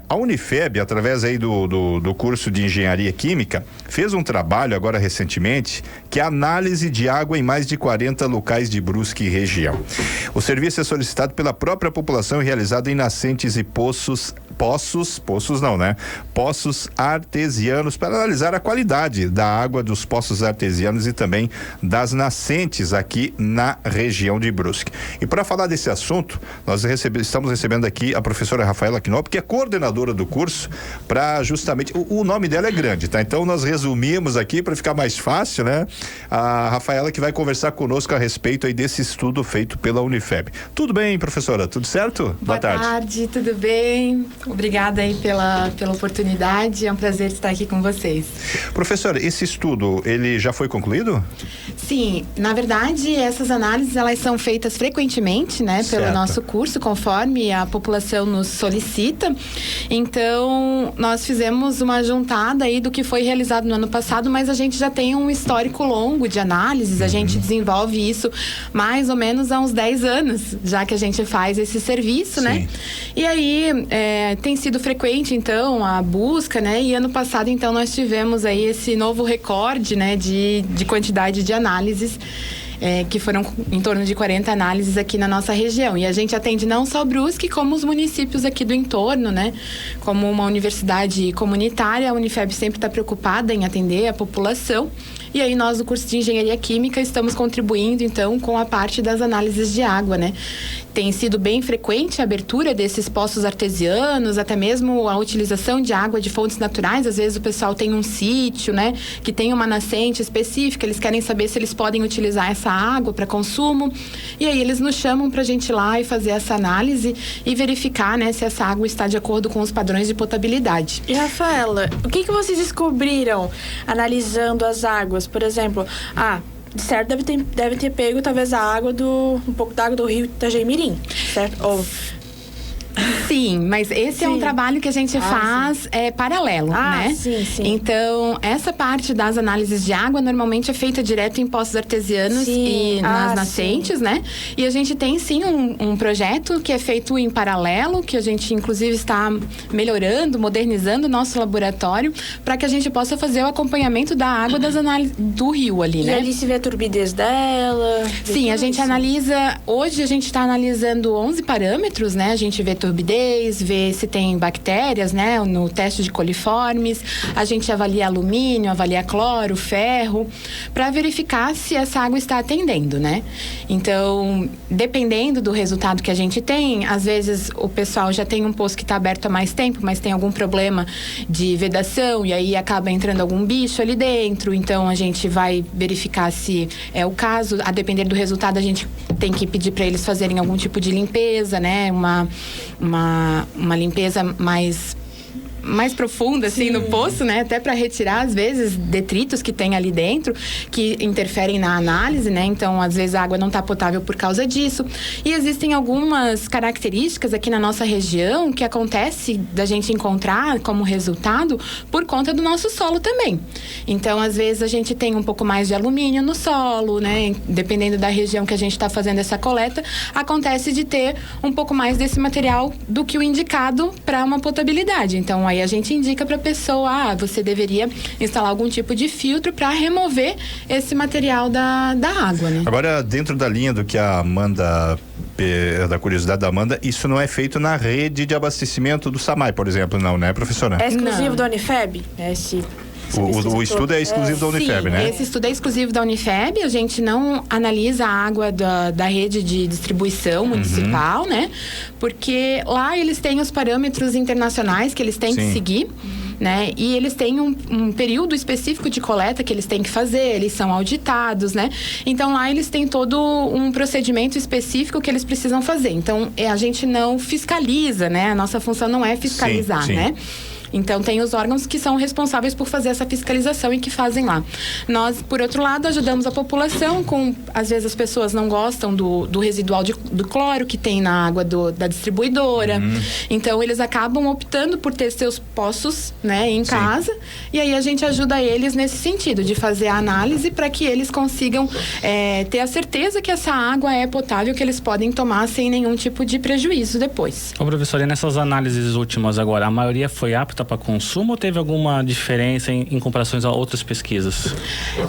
A Unifeb, através aí do curso de Engenharia Química, fez um trabalho agora recentemente, que é a análise de água em mais de 40 locais de Brusque e região. O serviço é solicitado pela própria população e realizado em nascentes e poços artesianos, para analisar a qualidade da água dos poços artesianos e também das nascentes aqui na região de Brusque. E para falar desse assunto, nós estamos recebendo aqui a professora Rafaela Knopp, que é coordenadora do curso, para justamente, o nome dela é grande, tá? Então nós resumimos aqui para ficar mais fácil, né? A Rafaela que vai conversar conosco a respeito aí desse estudo feito pela Unifeb. Tudo bem, professora? Tudo certo? Boa tarde, tudo bem? Obrigada aí pela oportunidade, é um prazer estar aqui com vocês. Professora, esse estudo, ele já foi concluído? Sim, na verdade, essas análises, elas são feitas frequentemente, né, pelo nosso curso, conforme a população nos solicita. Então, nós fizemos uma juntada aí do que foi realizado no ano passado, mas a gente já tem um histórico longo de análises, a gente desenvolve isso mais ou menos há uns 10 anos, já que a gente faz esse serviço, né? E aí, tem sido frequente, então, a busca, né? E ano passado, então, nós tivemos aí esse novo recorde, né, de quantidade de análises, que foram em torno de 40 análises aqui na nossa região. E a gente atende não só Brusque, como os municípios aqui do entorno, né? Como uma universidade comunitária, a Unifeb sempre está preocupada em atender a população. E aí nós, do curso de Engenharia Química, estamos contribuindo, então, com a parte das análises de água, né? Tem sido bem frequente a abertura desses poços artesianos, até mesmo a utilização de água de fontes naturais. Às vezes o pessoal tem um sítio, né, que tem uma nascente específica, eles querem saber se eles podem utilizar essa água para consumo. E aí eles nos chamam para a gente ir lá e fazer essa análise e verificar, né, se essa água está de acordo com os padrões de potabilidade. E, Rafaela, o que vocês descobriram analisando as águas? Por exemplo, de certo deve ter pego talvez um pouco da água do rio Itajaimirim, certo? Sim, mas esse é um trabalho que a gente faz paralelo, né? Sim. Então, essa parte das análises de água normalmente é feita direto em poços artesianos e nas nascentes, né? E a gente tem sim um projeto que é feito em paralelo, que a gente inclusive está melhorando, modernizando o nosso laboratório, para que a gente possa fazer o acompanhamento da água das análises do rio ali, né? E ali se vê a turbidez dela? Sim, a gente analisa, hoje a gente está analisando 11 parâmetros, né? A gente vê turbidez, ver se tem bactérias, né, no teste de coliformes. A gente avalia alumínio, avalia cloro, ferro, para verificar se essa água está atendendo, né? Então, dependendo do resultado que a gente tem, às vezes o pessoal já tem um poço que está aberto há mais tempo, mas tem algum problema de vedação e aí acaba entrando algum bicho ali dentro. Então, a gente vai verificar se é o caso. A depender do resultado, a gente tem que pedir para eles fazerem algum tipo de limpeza, né? Uma limpeza mais profunda, assim, no poço, né? Até para retirar, às vezes, detritos que tem ali dentro, que interferem na análise, né? Então, às vezes, a água não está potável por causa disso. E existem algumas características aqui na nossa região que acontece da gente encontrar como resultado por conta do nosso solo também. Então, às vezes, a gente tem um pouco mais de alumínio no solo, né? Dependendo da região que a gente está fazendo essa coleta, acontece de ter um pouco mais desse material do que o indicado para uma potabilidade. Então, aí a gente indica para a pessoa, você deveria instalar algum tipo de filtro para remover esse material da água, né? Agora, dentro da linha do que a Amanda, da curiosidade da Amanda, isso não é feito na rede de abastecimento do SAMAI, por exemplo, não, né, professora? É exclusivo da Unifeb? O estudo é exclusivo da Unifeb, né? Esse estudo é exclusivo da Unifeb. A gente não analisa a água da rede de distribuição municipal, né? Porque lá eles têm os parâmetros internacionais que eles têm que seguir, né? E eles têm um período específico de coleta que eles têm que fazer, eles são auditados, né? Então lá eles têm todo um procedimento específico que eles precisam fazer. Então a gente não fiscaliza, né? A nossa função não é fiscalizar, né? Então, tem os órgãos que são responsáveis por fazer essa fiscalização e que fazem lá. Nós, por outro lado, ajudamos a população com... Às vezes, as pessoas não gostam do residual do cloro que tem na água da distribuidora. Então, eles acabam optando por ter seus poços, né, em casa. E aí, a gente ajuda eles nesse sentido, de fazer a análise para que eles consigam ter a certeza que essa água é potável, que eles podem tomar sem nenhum tipo de prejuízo depois. Ô, professora, e nessas análises últimas agora, a maioria foi apta para consumo ou teve alguma diferença em comparações a outras pesquisas?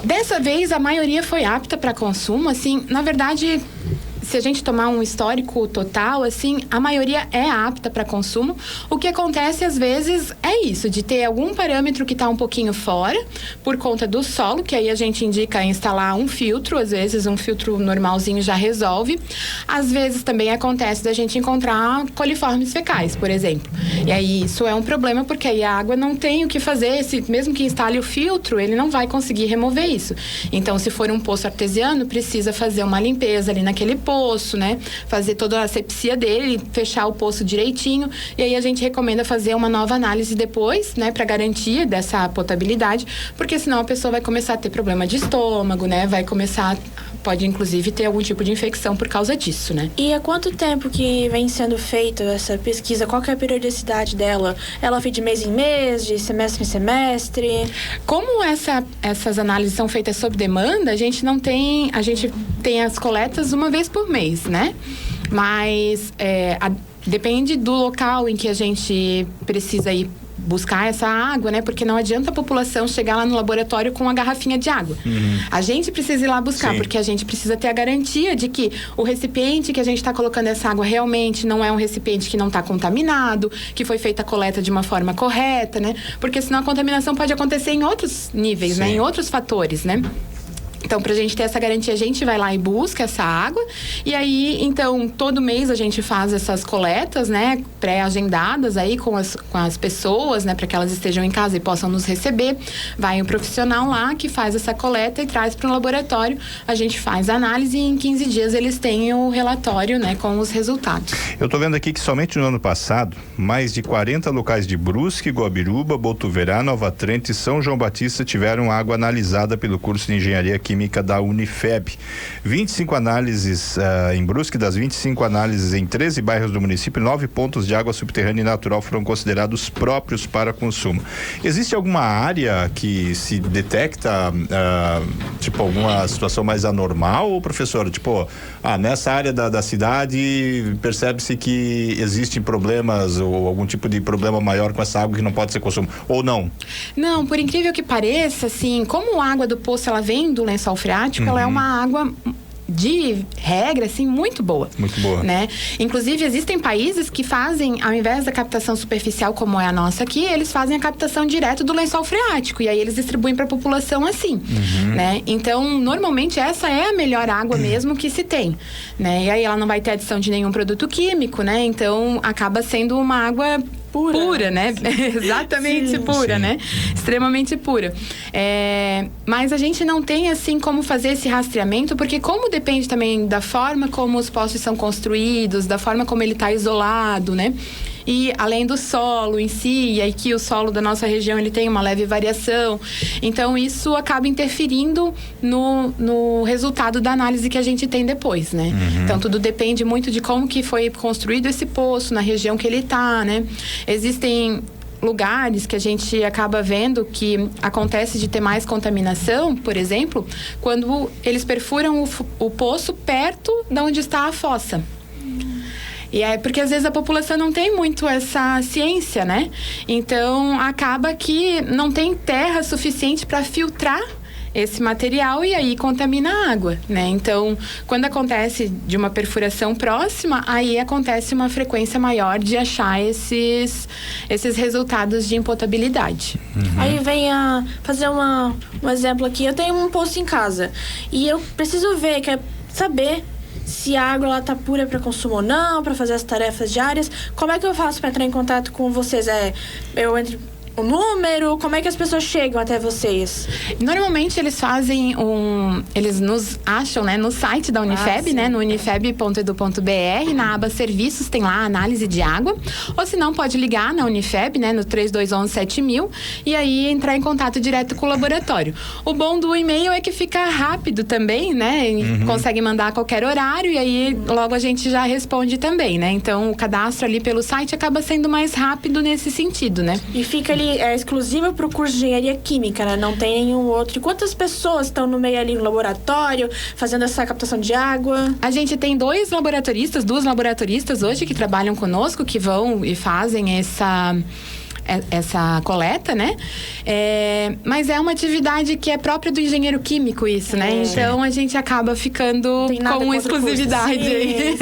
Dessa vez, a maioria foi apta para consumo, assim, na verdade... Se a gente tomar um histórico total, assim, a maioria é apta para consumo. O que acontece, às vezes, é isso, de ter algum parâmetro que está um pouquinho fora, por conta do solo, que aí a gente indica instalar um filtro, às vezes um filtro normalzinho já resolve. Às vezes também acontece da gente encontrar coliformes fecais, por exemplo. E aí isso é um problema, porque aí a água não tem o que fazer, mesmo que instale o filtro, ele não vai conseguir remover isso. Então, se for um poço artesiano, precisa fazer uma limpeza ali naquele poço, né? Fazer toda a asepsia dele, fechar o poço direitinho. E aí a gente recomenda fazer uma nova análise depois, né? Para garantia dessa potabilidade, porque senão a pessoa vai começar a ter problema de estômago, né? Pode inclusive ter algum tipo de infecção por causa disso, né? E há quanto tempo que vem sendo feita essa pesquisa? Qual que é a periodicidade dela? Ela foi de mês em mês, de semestre em semestre? Como essas análises são feitas sob demanda, a gente tem as coletas uma vez por mês, né? Mas depende do local em que a gente precisa ir buscar essa água, né? Porque não adianta a população chegar lá no laboratório com uma garrafinha de água. A gente precisa ir lá buscar, porque a gente precisa ter a garantia de que o recipiente que a gente está colocando essa água realmente não é um recipiente que não está contaminado, que foi feita a coleta de uma forma correta, né? Porque senão a contaminação pode acontecer em outros níveis, né? Em outros fatores, né? Então, pra gente ter essa garantia, a gente vai lá e busca essa água. E aí, então, todo mês a gente faz essas coletas, né? Pré-agendadas aí com as pessoas, né? Para que elas estejam em casa e possam nos receber. Vai um profissional lá que faz essa coleta e traz para o laboratório. A gente faz a análise e em 15 dias eles têm o relatório, né? Com os resultados. Eu tô vendo aqui que somente no ano passado, mais de 40 locais de Brusque, Guabiruba, Botuverá, Nova Trento e São João Batista tiveram água analisada pelo curso de Engenharia Química da Unifeb. 25 análises em Brusque, das 25 análises em 13 bairros do município, 9 pontos de água subterrânea e natural foram considerados próprios para consumo. Existe alguma área que se detecta, tipo, alguma situação mais anormal, professor? Tipo, nessa área da cidade percebe-se que existem problemas ou algum tipo de problema maior com essa água que não pode ser consumo, ou não? Não, por incrível que pareça, assim, como a água do poço, ela vem do lençol freático, ela é uma água de regra, assim, muito boa. Muito boa. Né? Inclusive, existem países que fazem, ao invés da captação superficial, como é a nossa aqui, eles fazem a captação direto do lençol freático, e aí eles distribuem para a população assim, né? Então, normalmente, essa é a melhor água mesmo que se tem, né? E aí ela não vai ter adição de nenhum produto químico, né? Então, acaba sendo uma água pura, né? Exatamente pura, né? Extremamente pura. Mas a gente não tem, assim, como fazer esse rastreamento, porque como depende também da forma como os poços são construídos, da forma como ele está isolado, né? E além do solo em si, e aí que o solo da nossa região ele tem uma leve variação, então isso acaba interferindo no resultado da análise que a gente tem depois, né? Então tudo depende muito de como que foi construído esse poço, na região que ele está, né? Existem lugares que a gente acaba vendo que acontece de ter mais contaminação, por exemplo, quando eles perfuram o poço perto de onde está a fossa. E é porque às vezes a população não tem muito essa ciência, né? Então acaba que não tem terra suficiente para filtrar esse material e aí contamina a água, né? Então, quando acontece de uma perfuração próxima, aí acontece uma frequência maior de achar esses resultados de impotabilidade. Aí vem fazer um exemplo aqui. Eu tenho um poço em casa e eu preciso saber se a água ela tá pura para consumo ou não, para fazer as tarefas diárias. Como é que eu faço para entrar em contato com vocês? Eu entro o número? Como é que as pessoas chegam até vocês? Normalmente eles fazem eles nos acham, né, no site da Unifeb, né, no unifeb.edu.br, na aba Serviços tem lá análise de água, ou se não pode ligar na Unifeb, né, no 3211-7000 e aí entrar em contato direto com o laboratório. O bom do e-mail é que fica rápido também, né, consegue mandar a qualquer horário e aí logo a gente já responde também, né, então o cadastro ali pelo site acaba sendo mais rápido nesse sentido, né. E fica ali, é exclusivo para o curso de Engenharia Química, né, não tem nenhum outro. E quantas pessoas estão no meio ali no laboratório, fazendo essa captação de água? A gente tem duas laboratoristas hoje que trabalham conosco, que vão e fazem essa coleta, né? Mas é uma atividade que é própria do engenheiro químico isso, né? Então a gente acaba ficando com exclusividade. Sim.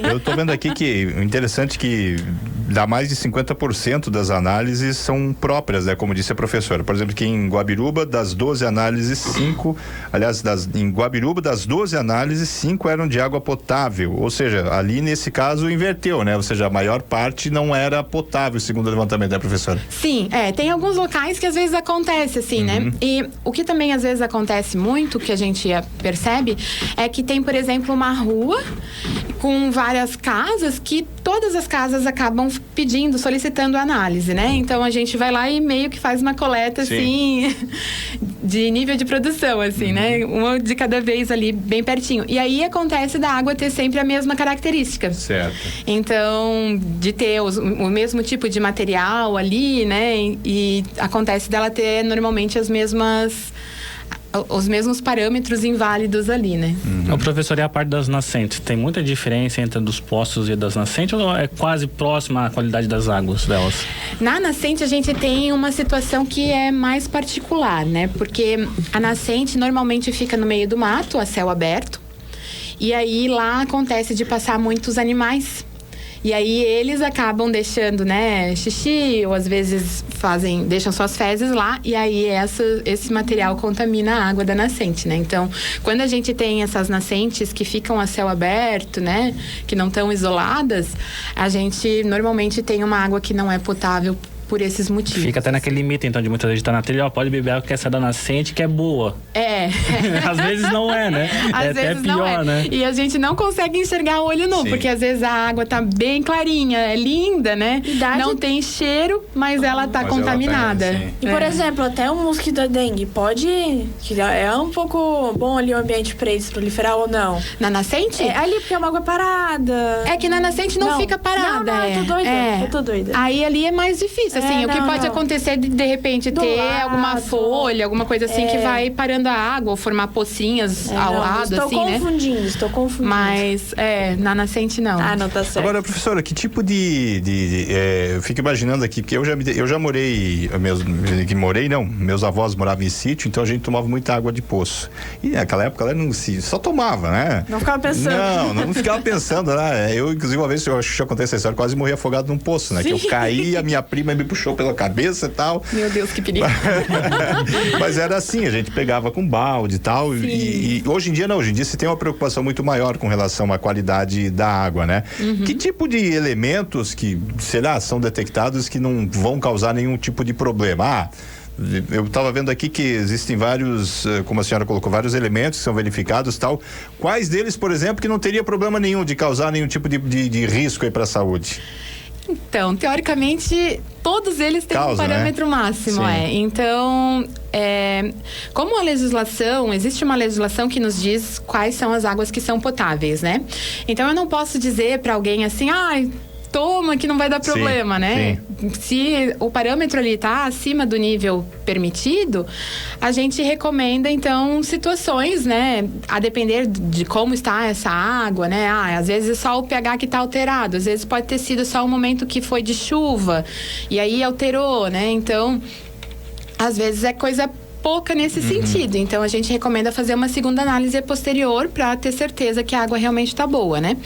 Eu tô vendo aqui que o interessante que dá mais de 50% das análises são próprias, né? Como disse a professora. Por exemplo, aqui em Guabiruba, das 12 análises, 5... Aliás, em Guabiruba, das 12 análises, 5 eram de água potável. Ou seja, ali nesse caso inverteu, né? Ou seja, a maior parte não era potável, segundo o levantamento da professora. Sim, tem alguns locais que às vezes acontece assim, né? E o que também às vezes acontece muito, que a gente percebe, é que tem, por exemplo, uma rua com várias casas que todas as casas acabam pedindo, solicitando análise, né? Então a gente vai lá e meio que faz uma coleta, assim, de nível de produção, assim, né? Uma de cada vez ali, bem pertinho. E aí acontece da água ter sempre a mesma característica. Certo. Então, de ter o mesmo tipo de material ali, né? E acontece dela ter normalmente os mesmos parâmetros inválidos ali, né? O professor, e a parte das nascentes? Tem muita diferença entre dos poços e das nascentes ou é quase próxima à qualidade das águas delas? Na nascente a gente tem uma situação que é mais particular, né? Porque a nascente normalmente fica no meio do mato, a céu aberto. E aí lá acontece de passar muitos animais. E aí eles acabam deixando, né, xixi, ou às vezes deixam suas fezes lá, e aí esse material contamina a água da nascente, né? Então, quando a gente tem essas nascentes que ficam a céu aberto, né, que não estão isoladas, a gente normalmente tem uma água que não é potável por esses motivos. Fica até naquele limite, então, de muita gente tá na trilha, pode beber água que essa da nascente, que é boa. Às vezes não é, né? Às vezes até pior, né? E a gente não consegue enxergar o olho nu, porque às vezes a água tá bem clarinha, é linda, né? Não tem cheiro, mas ela tá contaminada. E, por exemplo, até um mosquito da dengue pode... que é um pouco bom ali o ambiente pra eles proliferar ou não? Na nascente? Ali porque é uma água parada. É que na nascente não fica parada. Eu tô doida. Aí ali é mais difícil. Assim, o que pode acontecer de repente ter alguma folha, alguma coisa assim que vai parando a água ou formar pocinhas ao lado, assim, né? Estou confundindo. Mas, na nascente não. Não tá certo. Agora, professora, que tipo eu fico imaginando aqui, porque eu já morei, meus avós moravam em sítio, então a gente tomava muita água de poço. E naquela época ela só tomava, né? Não ficava pensando. Não ficava pensando, né? Eu, inclusive, uma vez, eu acho que já contei essa história, quase morri afogado num poço, né? Sim. Que eu caí, a minha prima me puxou pela cabeça e tal. Meu Deus, que perigo. Mas era assim, a gente pegava com balde e tal. E hoje em dia não, hoje em dia se tem uma preocupação muito maior com relação à qualidade da água, né? Que tipo de elementos que, são detectados que não vão causar nenhum tipo de problema? Eu estava vendo aqui que existem vários, como a senhora colocou, vários elementos que são verificados e tal. Quais deles, por exemplo, que não teria problema nenhum de causar nenhum tipo de risco aí para a saúde? Então, teoricamente, todos eles têm um parâmetro máximo, Então, como existe uma legislação que nos diz quais são as águas que são potáveis, né? Então, eu não posso dizer para alguém assim, toma que não vai dar problema, né? Se o parâmetro ali tá acima do nível permitido, a gente recomenda, então, situações, né? A depender de como está essa água, né? Às vezes é só o pH que tá alterado, às vezes pode ter sido só um momento que foi de chuva e aí alterou, né? Então, às vezes é coisa pouca nesse sentido. Então, a gente recomenda fazer uma segunda análise posterior para ter certeza que a água realmente está boa, né?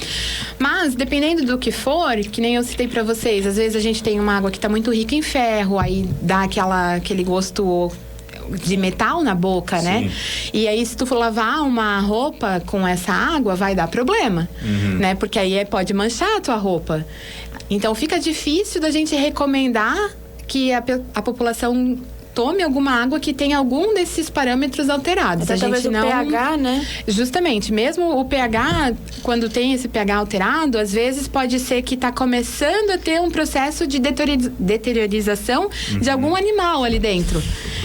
Mas, dependendo do que for, que nem eu citei para vocês, às vezes a gente tem uma água que está muito rica em ferro, aí dá aquele gosto de metal na boca, né? E aí, se tu for lavar uma roupa com essa água, vai dar problema, né? Porque aí pode manchar a tua roupa. Então, fica difícil da gente recomendar que a população tome alguma água que tenha algum desses parâmetros alterados. Até talvez o pH, né? Justamente, mesmo o pH, quando tem esse pH alterado, às vezes pode ser que está começando a ter um processo de deteriorização de algum animal ali dentro.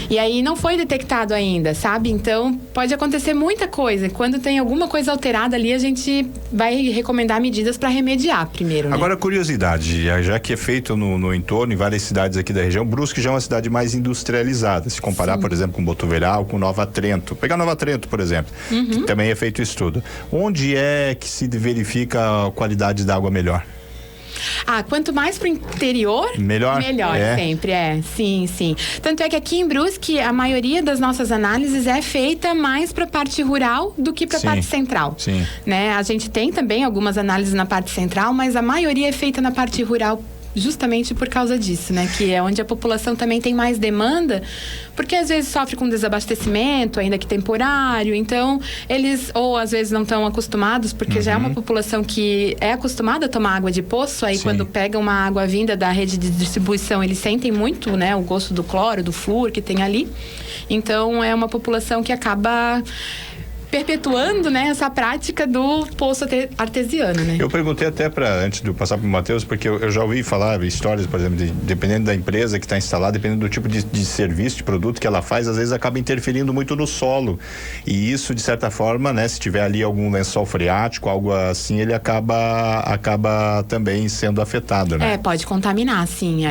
E aí não foi detectado ainda, sabe? Então, pode acontecer muita coisa. Quando tem alguma coisa alterada ali, a gente vai recomendar medidas para remediar primeiro, né? Agora, curiosidade, já que é feito no entorno, em várias cidades aqui da região, Brusque já é uma cidade mais industrializada. Se comparar, por exemplo, com Botuverão, com Nova Trento. Pegar Nova Trento, por exemplo, que também é feito estudo. Onde é que se verifica a qualidade da água melhor? Quanto mais pro interior, melhor sempre, sim. Tanto é que aqui em Brusque, a maioria das nossas análises é feita mais pra parte rural do que pra parte central. Sim. Né? A gente tem também algumas análises na parte central, mas a maioria é feita na parte rural, justamente por causa disso, né? Que é onde a população também tem mais demanda, porque às vezes sofre com desabastecimento, ainda que temporário, então eles, ou às vezes não estão acostumados, porque já é uma população que é acostumada a tomar água de poço, aí quando pega uma água vinda da rede de distribuição, eles sentem muito, né? O gosto do cloro, do flúor que tem ali. Então, é uma população que acaba perpetuando, né, essa prática do poço artesiano, né? Eu perguntei até antes de eu passar para o Matheus, porque eu já ouvi falar histórias, por exemplo, dependendo da empresa que está instalada, dependendo do tipo de serviço, de produto que ela faz, às vezes acaba interferindo muito no solo. E isso, de certa forma, né, se tiver ali algum lençol freático, algo assim, ele acaba também sendo afetado, né? Pode contaminar, sim,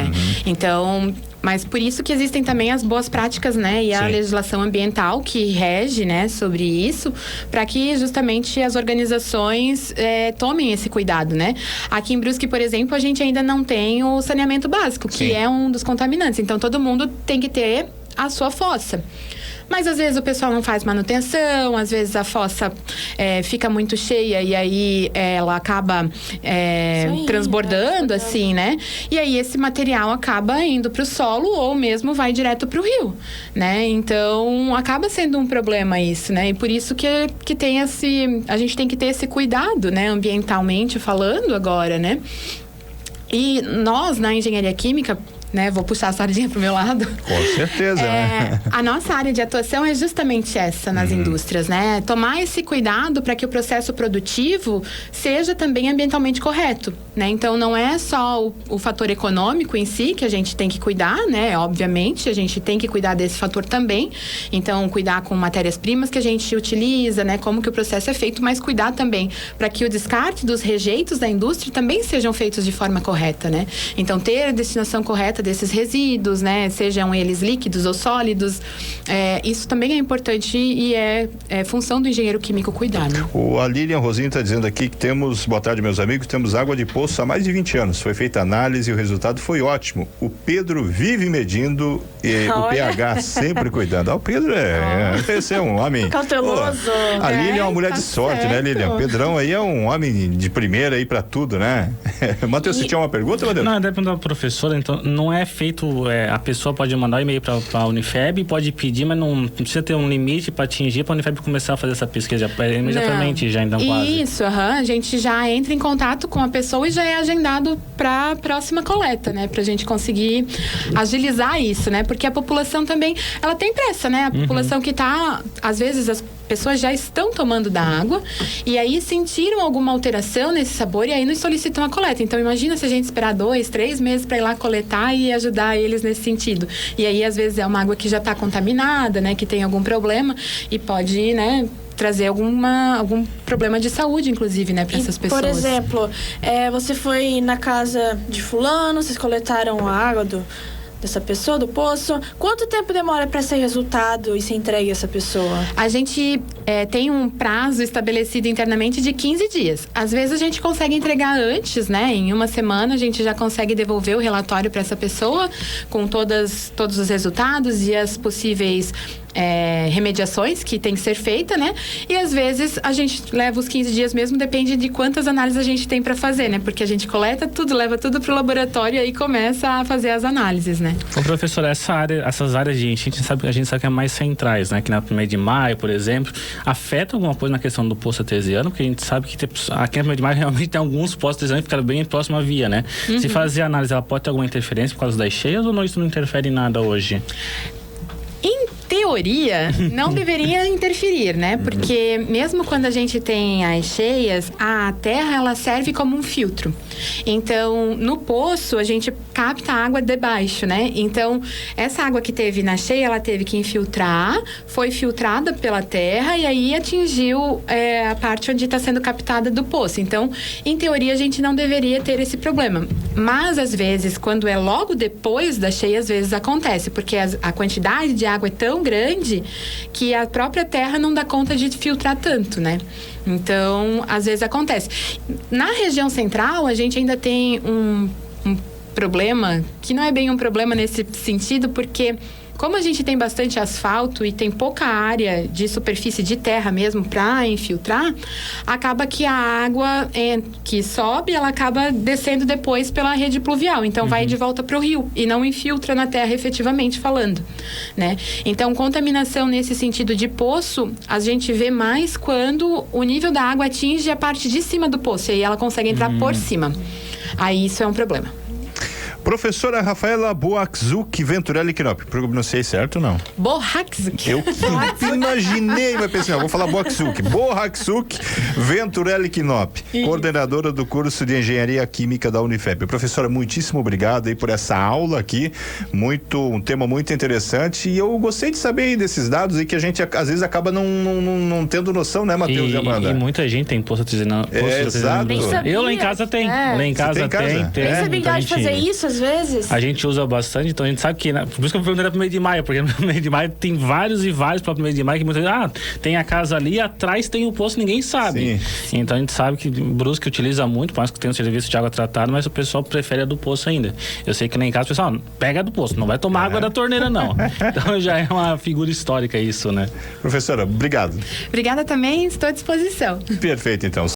Então, mas por isso que existem também as boas práticas, né? E a legislação ambiental que rege, né, sobre isso, para que justamente as organizações tomem esse cuidado, né? Aqui em Brusque, por exemplo, a gente ainda não tem o saneamento básico, que é um dos contaminantes. Então, todo mundo tem que ter a sua fossa. Mas às vezes o pessoal não faz manutenção, às vezes a fossa fica muito cheia e aí ela acaba transbordando, assim, né? E aí esse material acaba indo para o solo ou mesmo vai direto para o rio, né? Então acaba sendo um problema isso, né? E por isso que tem a gente tem que ter esse cuidado, né? Ambientalmente falando agora, né? E nós, na engenharia química, né, vou puxar a sardinha pro meu lado. Com certeza, né? A nossa área de atuação é justamente essa nas indústrias, né? Tomar esse cuidado para que o processo produtivo seja também ambientalmente correto, né? Então, não é só o fator econômico em si que a gente tem que cuidar, né? Obviamente, a gente tem que cuidar desse fator também. Então, cuidar com matérias-primas que a gente utiliza, né? Como que o processo é feito, mas cuidar também para que o descarte dos rejeitos da indústria também sejam feitos de forma correta, né? Então, ter a destinação correta desses resíduos, né? Sejam eles líquidos ou sólidos, isso também é importante e é função do engenheiro químico cuidar, né? A Lilian Rosinho está dizendo aqui que boa tarde, meus amigos, temos água de poço há mais de 20 anos. Foi feita análise e o resultado foi ótimo. O Pedro medindo e o pH sempre cuidando. O Pedro esse é um homem cauteloso. A Lilian é uma mulher de sorte, né, Lilian? Pedrão aí é um homem de primeira aí para tudo, né? Matheus, você tinha uma pergunta, Matheus? Não, depende da professora, então não é feito, a pessoa pode mandar um e-mail para a Unifeb, pode pedir, mas não precisa ter um limite para atingir, para a Unifeb começar a fazer essa pesquisa imediatamente, já então quase. Isso, a gente já entra em contato com a pessoa e já é agendado para a próxima coleta, né? Pra gente conseguir agilizar isso, né? Porque a população também, ela tem pressa, né? A população que às vezes as pessoas já estão tomando da água e aí sentiram alguma alteração nesse sabor e aí nos solicitam a coleta. Então, imagina se a gente esperar 2, 3 meses para ir lá coletar e ajudar eles nesse sentido. E aí, às vezes, é uma água que já está contaminada, né? Que tem algum problema e pode, né? Trazer algum problema de saúde, inclusive, né, para essas pessoas. Por exemplo, você foi na casa de fulano, vocês coletaram a água dessa pessoa, do poço. Quanto tempo demora para ser resultado e ser entregue a essa pessoa? A gente tem um prazo estabelecido internamente de 15 dias. Às vezes a gente consegue entregar antes, né? Em uma semana a gente já consegue devolver o relatório para essa pessoa com todos os resultados e as possíveis remediações que tem que ser feita, né? E às vezes a gente leva os 15 dias mesmo, depende de quantas análises a gente tem para fazer, né? Porque a gente coleta tudo, leva tudo pro laboratório e aí começa a fazer as análises, né? Ô, professor, essas áreas de enchente, a gente sabe que é mais centrais, né? Que na 1º de maio, por exemplo, afeta alguma coisa na questão do poço artesiano? Porque a gente sabe que aqui na 1º de maio realmente tem alguns poços artesianos que ficaram bem próximo à via, né? Se fazer a análise, ela pode ter alguma interferência por causa das cheias ou não, isso não interfere em nada hoje? Em teoria, não deveria interferir, né? Porque mesmo quando a gente tem as cheias, a terra, ela serve como um filtro. Então, no poço, a gente capta a água de baixo, né? Então, essa água que teve na cheia, ela teve que infiltrar, foi filtrada pela terra e aí atingiu a parte onde está sendo captada do poço. Então, em teoria, a gente não deveria ter esse problema. Mas, às vezes, quando é logo depois da cheia, às vezes acontece, porque a quantidade de água é tão grande que a própria terra não dá conta de filtrar tanto, né? Então, às vezes acontece. Na região central, a gente ainda tem um problema, que não é bem um problema nesse sentido, porque como a gente tem bastante asfalto e tem pouca área de superfície de terra mesmo para infiltrar, acaba que a água que sobe, ela acaba descendo depois pela rede pluvial. Então, vai de volta para o rio e não infiltra na terra efetivamente falando, né? Então, contaminação nesse sentido de poço, a gente vê mais quando o nível da água atinge a parte de cima do poço e aí ela consegue entrar por cima. Aí isso é um problema. Professora Rafaela Boaczuk Venturelli Knop. Pronunciei certo ou não? Boaczuk. Eu imaginei, mas pensei, vou falar Boaczuk. Boaczuk Venturelli Knop, coordenadora do curso de Engenharia Química da Unifeb. Professora, muitíssimo obrigado aí por essa aula aqui. Um tema muito interessante. E eu gostei de saber aí desses dados aí que a gente às vezes acaba não tendo noção, né, Matheus e Amanda? E muita gente tem poço artesiano. Exato. Eu lá em casa tenho. Lá em casa tem. Tem habilidade de fazer isso às vezes? A gente usa bastante, então a gente sabe que, né? Por isso que eu perguntei para o 1º de maio, porque no 1º de maio tem vários e vários para o 1º de maio que muitas vezes, tem a casa ali, atrás tem o poço, ninguém sabe. Sim. Então a gente sabe que Brusque utiliza muito, por mais que tenha um serviço de água tratada, mas o pessoal prefere a do poço ainda. Eu sei que lá em casa o pessoal, pega a do poço, não vai tomar água da torneira, não. Então já é uma figura histórica isso, né? Professora, obrigado. Obrigada também, estou à disposição. Perfeito, então.